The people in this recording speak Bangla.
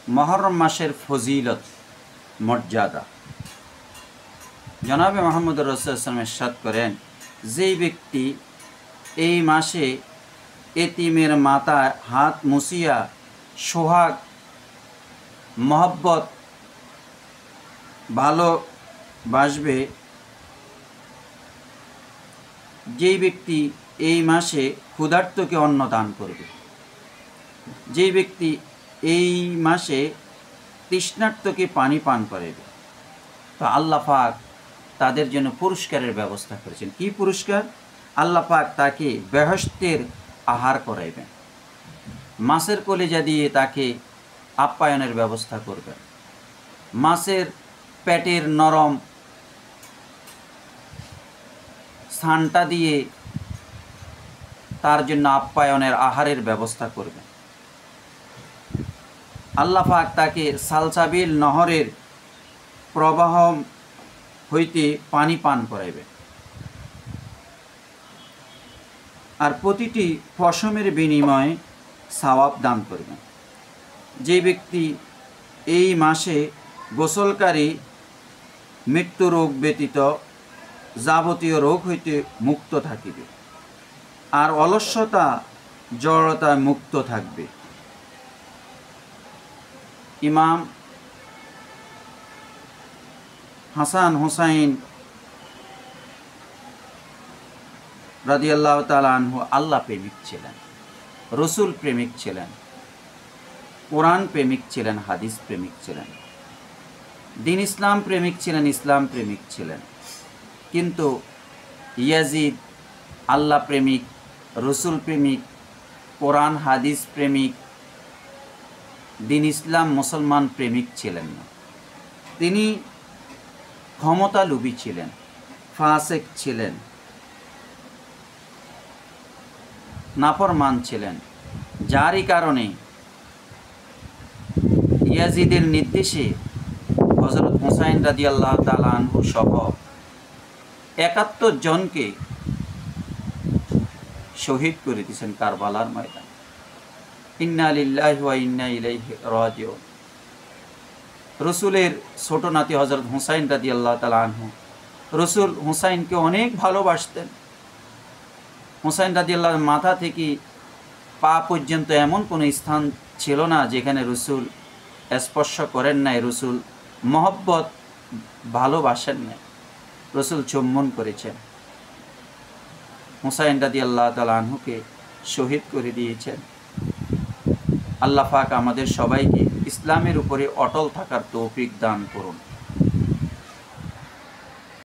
মহরম মাসের ফজিলত মর্যাদা। জনাবে মোহাম্মদ রাসূলুল্লাহ সাল্লাল্লাহু আলাইহি ওয়াসাল্লাম ইরশাদ করেন, যেই ব্যক্তি এই মাসে এতিমের মাথায় হাত মুছিয়া সোহাগ মহব্বত ভালোবাসবে, যেই ব্যক্তি এই মাসে ক্ষুধার্তকে অন্ন দান করবে, যেই ব্যক্তি এই মাসে তৃষ্ণার্তকে পানি পান করাবে, তো আল্লাহ পাক তাদের জন্য পুরস্কারের ব্যবস্থা করেছেন। কি পুরস্কার? আল্লাহ পাক তাকে বেহেশতের আহার করাইবেন, মাছের কলিজা দিয়ে তাকে আপ্যায়নের ব্যবস্থা করবেন, মাছের পেটের নরম স্থানটা দিয়ে তার জন্য আপ্যায়নের আহারের ব্যবস্থা করবেন। আল্লাহ পাক তাকে সালসাবিল নহরের প্রবাহ হইতে পানি পান করাইবেন, আর প্রতিটি পশমের বিনিময়ে সওয়াব দান করবেন। যে ব্যক্তি এই মাসে গোসলকারী মৃত্যু রোগ ব্যতীত যাবতীয় রোগ হইতে মুক্ত থাকিবে, আর অলস্যতা জড়তা মুক্ত থাকবে। ইমাম হাসান হুসাইন রাদিয়াল্লাহু তাআলা আনহু আল্লাহ প্রেমিক ছিলেন, রসুল প্রেমিক ছিলেন, কোরআন প্রেমিক ছিলেন, হাদিস প্রেমিক ছিলেন, দিন ইসলাম প্রেমিক ছিলেন, ইসলাম প্রেমিক ছিলেন। কিন্তু ইয়াজিদ আল্লাহ প্রেমিক, রসুল প্রেমিক, কোরআন হাদিস প্রেমিক, দিন ইসলাম মুসলমান প্রেমিক ছিলেন না। তিনি ক্ষমতা লোভী ছিলেন, ফাসেক ছিলেন, নাফরমান ছিলেন, যারই কারণে ইয়াজিদের নির্দেশে হযরত হুসাইন রাদিয়াল্লাহু তাআলা আনহু সহ ৭১ জনকে শহীদ করে দিয়েছেন কারবালার ময়দানে। ইন্না লিল্লাহি ওয়া ইন্না ইলাইহি রাজিউন। রসুলের ছোট নাতি হযরত হুসাইন রাদিয়াল্লাহু তাআলা আনহু, রসুল হুসাইনকে অনেক ভালোবাসতেন। হুসাইন রাদিয়াল্লাহু মাথা থেকে পা পর্যন্ত এমন কোনো স্থান ছিল না যেখানে রসুল স্পর্শ করেন নাই, রসুল মহব্বত ভালোবাসেন নাই, রসুল চুম্বন করেছেন। হুসাইন রাদিয়াল্লাহু তাআলা আনহুকে শহীদ করে দিয়েছেন। আল্লাহ পাক আমাদের সবাইকে ইসলামের উপরে অটল থাকার তৌফিক দান করুন।